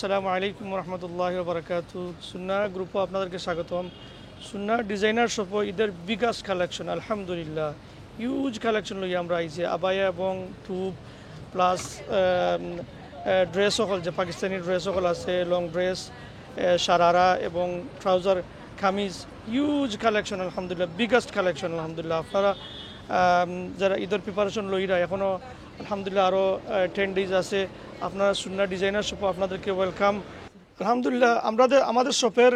আসসালামু আলাইকুম রহমতুল্লাহ বারকাতু। সুন্না গ্রুপে আপনাদেরকে স্বাগতম। সুন্না ডিজাইনার শপ ঈদের বিগাস্ট কালেকশন, আলহামদুলিল্লাহ হিউজ কালেকশন লই আমরা আইছে আবায়া এবং টুব প্লাস ড্রেস সকল যে পাকিস্তানি ড্রেস সকল আছে, লং ড্রেস, সারারা এবং ট্রাউজার কামিজ, হিউজ কালেকশন আলহামদুলিল্লাহ, বিগাস্ট কালেকশন আলহামদুলিল্লাহ। আপনারা যারা ঈদের প্রিপারেশন লইরা এখনও আলহামদুলিল্লাহ আরও 10 ডেজ আছে, আপনারা সুন্না ডিজাইনার শপে আপনাদেরকে ওয়েলকাম। আলহামদুলিল্লাহ আমাদের শপের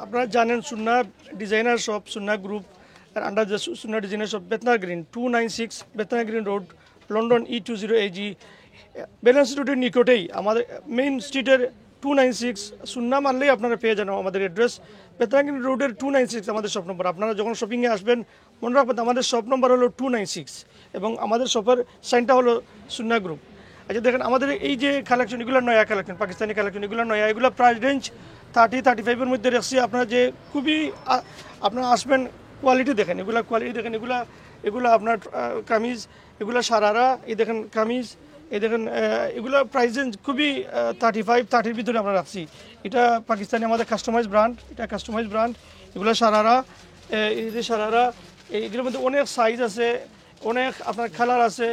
আপনারা জানেন Sunna designer shop, Sunna group under the Sunna designer shop, Bethnal Green 296 Bethnal Green road, London E20AG, ব্যালেন্স রোডের নিকটেই আমাদের মেইন স্ট্রিটের 296 সুন্না মানলেই আপনারা পেয়ে যান আমাদের অ্যাড্রেস। বেতনার গ্রিন রোডের 296 আমাদের শপ নম্বর। আপনারা যখন শপিংয়ে আসবেন মনে রাখবেন আমাদের শপ নম্বর হলো 296 এবং আমাদের শপের সাইনটা হলো সুন্না গ্রুপ। আচ্ছা দেখেন আমাদের এই যে কালেকশন, এগুলো নয়া কালেকশন, পাকিস্তানি কালেকশন, এগুলো নয়া, এগুলো প্রাইস রেঞ্জ 30-35 মধ্যে রাখছি। আপনারা যে খুবই আপনারা আসবেন, কোয়ালিটি দেখেন, এগুলা কোয়ালিটি দেখেন, এগুলো আপনার কামিজ, এগুলো সারারা, এই দেখেন কামিজ, এই দেখেন এগুলো প্রাইস রেঞ্জ খুবই 35-30 ভিতরে আমরা রাখছি। এটা পাকিস্তানি আমাদের কাস্টমাইজ ব্র্যান্ড, এটা কাস্টমাইজ ব্র্যান্ড। এগুলো সারারা, এই যে সারারা, এইগুলোর মধ্যে অনেক সাইজ আছে, অনেক আপনার কালার আছে,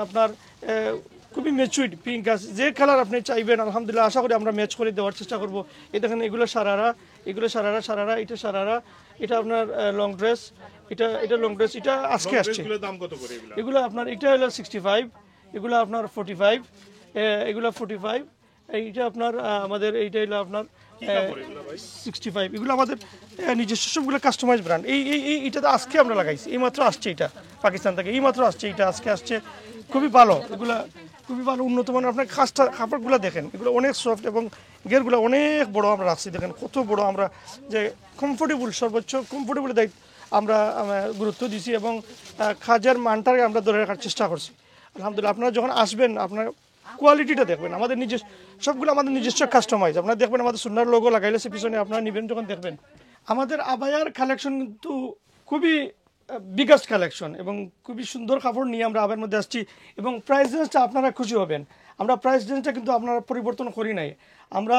আপনার খুবই ম্যাচুইড পিঙ্ক আছে, যে কালার আপনি চাইবেন আলহামদুলিল্লাহ আশা করি আমরা ম্যাচ করে দেওয়ার চেষ্টা করব। এই দেখেন এগুলো সারারা, এগুলো সারারা, এটা সারারা, এটা আপনার লং ড্রেস, এটা লং ড্রেস, এটা আজকে আসছে। এগুলো আপনার এটা হলো 65, এগুলো আপনার 45, এগুলো 45, এইটা আপনার আমাদের এইটা হলো আপনার 65। এগুলো আমাদের নিজস্ব সবগুলো কাস্টমাইজ ব্র্যান্ড। এইটা তো আজকে আমরা লাগাইছি, এইমাত্র আসছে, এটা পাকিস্তান থেকে এইমাত্র আসছে, এটা আজকে আসছে, খুবই ভালো, এগুলা খুবই ভালো, উন্নত মানের। আপনার কাপড়গুলো দেখেন, এগুলো অনেক সফট এবং গেরগুলো অনেক বড় আমরা রাখছি, দেখেন কত বড়, আমরা যে কমফোর্টেবল, সর্বোচ্চ কমফোর্টেবল দায়িত্ব আমরা গুরুত্ব দিছি এবং কাজের মানটাকে আমরা ধরে রাখার চেষ্টা করছি আলহামদুলিল্লাহ। আপনারা যখন আসবেন আপনার কোয়ালিটিটা দেখবেন, আমাদের নিজস্ব সবগুলো আমাদের নিজস্ব কাস্টমাইজ। আপনারা দেখবেন আমাদের সুন্নার লোগো লাগাইলেছে পিছনে, আপনারা নেবেন যখন দেখবেন। আমাদের আবায়ার কালেকশন কিন্তু খুবই বিগাস্ট কালেকশন এবং খুবই সুন্দর কাপড় নিয়ে আমরা আবার মধ্যে আসছি এবং প্রাইস রেঞ্জটা আপনারা খুশি হবেন। আমরা প্রাইস রেঞ্জটা কিন্তু আপনারা পরিবর্তন করি নাই। আমরা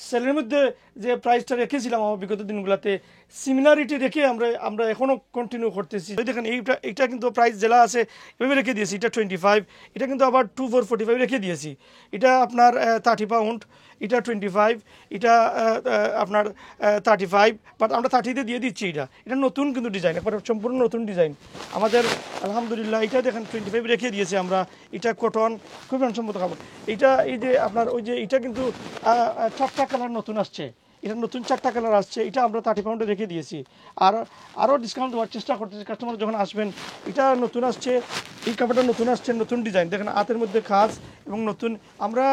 সেলের মধ্যে যে প্রাইসটা রেখেছিলাম আমার বিগত দিনগুলোতে সিমিলারিটি রেখে আমরা এখনও কন্টিনিউ করতেছি। দেখেন এইটা কিন্তু প্রাইস জেলা আছে এভাবে রেখে দিয়েছি, এটা 25, এটা কিন্তু আবার 2445 রেখে দিয়েছি। এটা আপনার 30 পাউন্ড, এটা 25, এটা আপনার 35, বাট আমরা 30-তে দিয়ে দিচ্ছি। এটা নতুন কিন্তু ডিজাইন, একবার সম্পূর্ণ নতুন ডিজাইন আমাদের আলহামদুলিল্লাহ। এটা দেখেন 25 রেখে দিয়েছি আমরা। এটা কটন, খুব মানসম্মত কাপড়। এটা এই যে আপনার ওই যে এটা কিন্তু 4টা কালার নতুন আসছে, এটা নতুন 4টা কালার আসছে, এটা আমরা 30 পাউন্ডে রেখে দিয়েছি। আর আরও ডিসকাউন্ট দেওয়ার চেষ্টা করতেছি কাস্টমার যখন আসবেন। এটা নতুন আসছে, এই কাপড়টা নতুন আসছে, নতুন ডিজাইন দেখেন, হাতের মধ্যে কাজ এবং নতুন, আমরা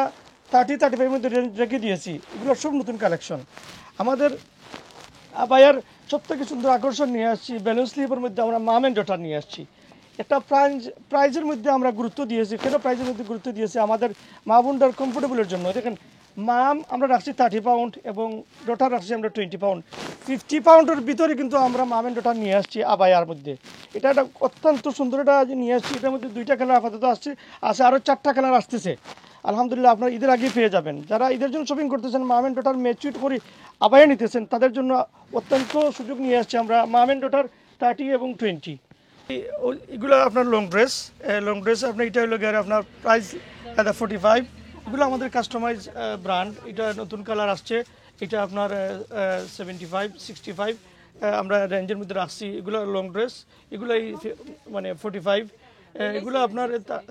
30-35 মধ্যে রেখে দিয়েছি। এগুলো সব নতুন কালেকশন। আমাদের আবায়ার সব থেকে সুন্দর আকর্ষণ নিয়ে আসছি, ব্যালেন্স স্লিপের মধ্যে আমরা মাম অ্যান্ড ডটার নিয়ে আসছি। একটা প্রাইজের মধ্যে আমরা গুরুত্ব দিয়েছি। কেন প্রাইজের মধ্যে গুরুত্ব দিয়েছি? আমাদের মা বোনটার কমফোর্টেবলের জন্য। দেখেন মাম আমরা রাখছি 30 পাউন্ড এবং ডটার রাখছি আমরা 20 পাউন্ড। 50 পাউন্ডের ভিতরে কিন্তু আমরা মাম অ্যান্ড ডটার নিয়ে আসছি আবায়ার মধ্যে। এটা একটা অত্যন্ত সুন্দর এটা নিয়ে আসছি। এটার মধ্যে 2টা কালার আপাতত আসছে, আরও 4টা কালার আসতেছে আলহামদুলিল্লাহ। আপনারা ঈদের আগে পেয়ে যাবেন। যারা ঈদের জন্য শপিং করতেছেন, মাম অ্যান্ড ডটার ম্যাচুইট করে আবায়া নিতেছেন, তাদের জন্য অত্যন্ত সুযোগ নিয়ে আসছে আমরা মাম অ্যান্ড ডটার 30 এবং 20। এগুলো আপনার লং ড্রেস আপনার, এটা হলো গিয়ে আপনার প্রাইস 45। এগুলো আমাদের কাস্টমাইজ ব্র্যান্ড, এটা নতুন কালার আসছে, এটা আপনার 75, 65 আমরা রেঞ্জের মধ্যে রাখছি। এগুলো লং ড্রেস, এগুলো মানে 45, এগুলো আপনার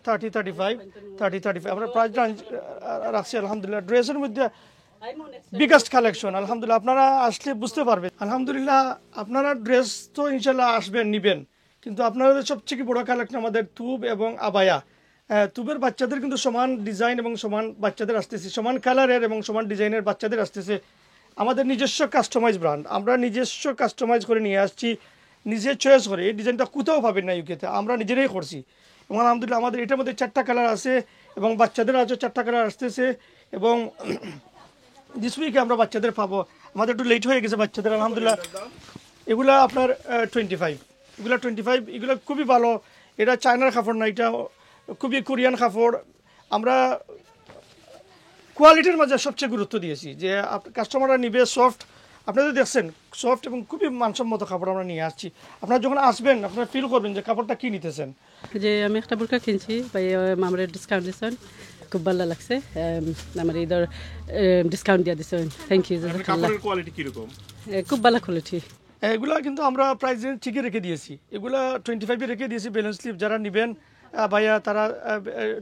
30-35 আমরা প্রাইস রাখছি আলহামদুলিল্লাহ। ড্রেসের মধ্যে বিগাস্ট কালেকশন আলহামদুলিল্লাহ, আপনারা আসলে বুঝতে পারবেন আলহামদুলিল্লাহ। আপনারা ড্রেস তো ইনশাল্লাহ আসবেন নিবেন, কিন্তু আপনাদের সবচেয়ে বড় কালেকশন আমাদের তুব এবং আবায়া। তুবের বাচ্চাদের কিন্তু সমান ডিজাইন এবং সমান বাচ্চাদের আসতেছে, সমান কালারের এবং সমান ডিজাইনের বাচ্চাদের আসতেছে। আমাদের নিজস্ব কাস্টমাইজ ব্র্যান্ড, আমরা নিজস্ব কাস্টমাইজ করে নিয়ে আসছি, নিজে চয়েস করে। এই ডিজাইনটা কোথাও পাবেন না ইউকেতে, আমরা নিজেরাই করছি এবং আলহামদুলিল্লাহ আমাদের এটার মধ্যে 4টা কালার আছে এবং বাচ্চাদের আছে 4টা কালার আসতেছে এবং দিস উইকে আমরা বাচ্চাদের পাবো। আমাদের একটু লেট হয়ে গেছে বাচ্চাদের আলহামদুলিল্লাহ। এগুলো আপনার 25, এগুলো খুবই ভালো। এটা চায়নার কাপড় না, এটা খুবই কোরিয়ান কাপড়। আমরা কোয়ালিটির মাঝে সবচেয়ে গুরুত্ব দিয়েছি, যে কাস্টমাররা নিবে সফট। আপনারা তো দেখছেন সফট এবং খুবই মানসম্মত কাপড় আমরা নিয়ে আসছি। আপনারা যখন আসবেন আপনারা ফিল করবেন যে কাপড়টা কি নিতেছেন। যে আমি একটা বোরকা কিনছি ভাই, আমার ডিসকাউন্ট দিয়েছেন, খুব ভালো লাগছে। আমার ঈদের ডিসকাউন্ট দিয়ে দিয়েছেন, থ্যাংক ইউ। কাপড়ের কোয়ালিটি কিরকম? খুব ভালো কোয়ালিটি। এগুলা কিন্তু আমরা প্রাইস ঠিকই রেখে দিয়েছি, এগুলা 25-এ রেখে দিয়েছি। ব্যালেন্স স্লিপ যারা নেবেন আবায়া তারা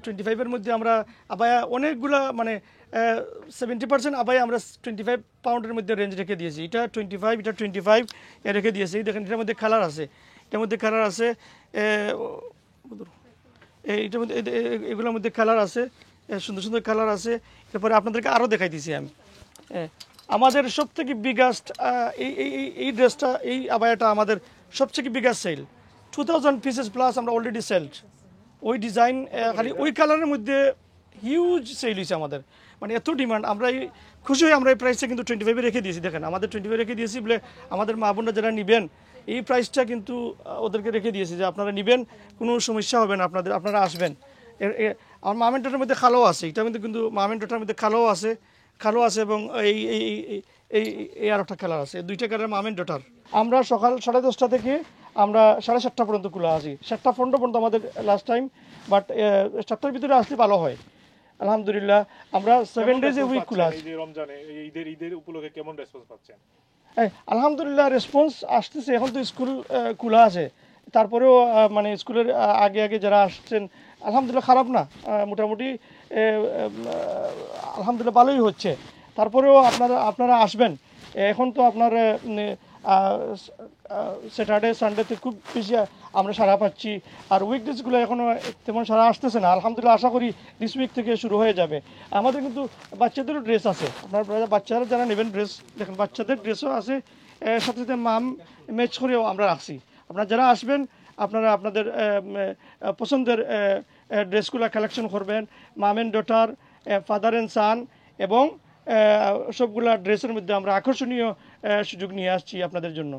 25-এর মধ্যে আমরা আবায়া অনেকগুলা মানে 70% আবায়া আমরা 25 পাউন্ডের মধ্যে রেঞ্জ রেখে দিয়েছি। এটা 25, এটা 25 রেখে দিয়েছি। দেখেন এটার মধ্যে কালার আছে, এটার মধ্যে কালার আছে, এইটার মধ্যে এগুলোর মধ্যে কালার আছে, সুন্দর সুন্দর কালার আছে। এরপরে আপনাদেরকে আরও দেখাই দিয়েছি আমি। আমাদের সব থেকে বিগাস্ট এই ড্রেসটা, এই আবায়াটা আমাদের সবথেকে বিগাস্ট সেল, 2000 পিসেস প্লাস আমরা অলরেডি সেলড। ওই ডিজাইন খালি ওই কালারের মধ্যে হিউজ সেল হয়েছে আমাদের, মানে এত ডিমান্ড। আমরা এই খুশি হয়ে আমরা এই প্রাইসটা কিন্তু 25-এ রেখে দিয়েছি। দেখেন আমাদের 25-এ রেখে দিয়েছি বলে আমাদের মা বোনরা যারা নেবেন এই প্রাইসটা কিন্তু ওদেরকে রেখে দিয়েছি যে আপনারা নেবেন, কোনো সমস্যা হবে না, আপনারা আসবেন। আমার মামেন্টোটার মধ্যে খালো আছে, এটা কিন্তু মামেন্টোটার মধ্যে খালো আছে এবং এই এই এই এই আর একটা কালার আছে, দুইটা কালার মামেন্টোটার। আমরা সকাল 10:30 থেকে আমরা 7:30 পর্যন্ত খোলা আছি, 7:15 পর্যন্ত আমাদের লাস্ট টাইম। বাট 7টার ভিতরে আসলে ভালো হয়। আলহামদুলিল্লাহ আমরা 7 ডেজ এ উইক খোলা আছি। রমজানে ঈদের উপলক্ষে কেমন রেসপন্স পাচ্ছেন? আলহামদুলিল্লাহ রেসপন্স আসতেছে। এখন তো স্কুল খোলা আছে, তারপরেও মানে স্কুলের আগে যারা আসছেন আলহামদুলিল্লাহ খারাপ না, মোটামুটি আলহামদুলিল্লাহ ভালোই হচ্ছে। তারপরেও আপনারা আসবেন। এখন তো আপনার স্যাটারডে সানডেতে খুব বেশি আমরা সারা পাচ্ছি, আর উইকডেজগুলো এখনও তেমন সারা আসতেছে না। আলহামদুলিল্লাহ আশা করি দিস উইক থেকে শুরু হয়ে যাবে। আমাদের কিন্তু বাচ্চাদেরও ড্রেস আছে, আপনার বাচ্চারা যারা নেবেন ড্রেস দেখেন, বাচ্চাদের ড্রেসও আছে, সাথে সাথে মাম ম্যাচ করেও আমরা রাখছি। আপনারা যারা আসবেন আপনারা আপনাদের পছন্দের ড্রেসগুলো কালেকশন করবেন। মাম অ্যান্ড ডটার, ফাদার অ্যান্ড সান এবং সবগুলা ড্রেসের মধ্যে আমরা আকর্ষণীয় সুযোগ নিয়ে আসছি আপনাদের জন্য।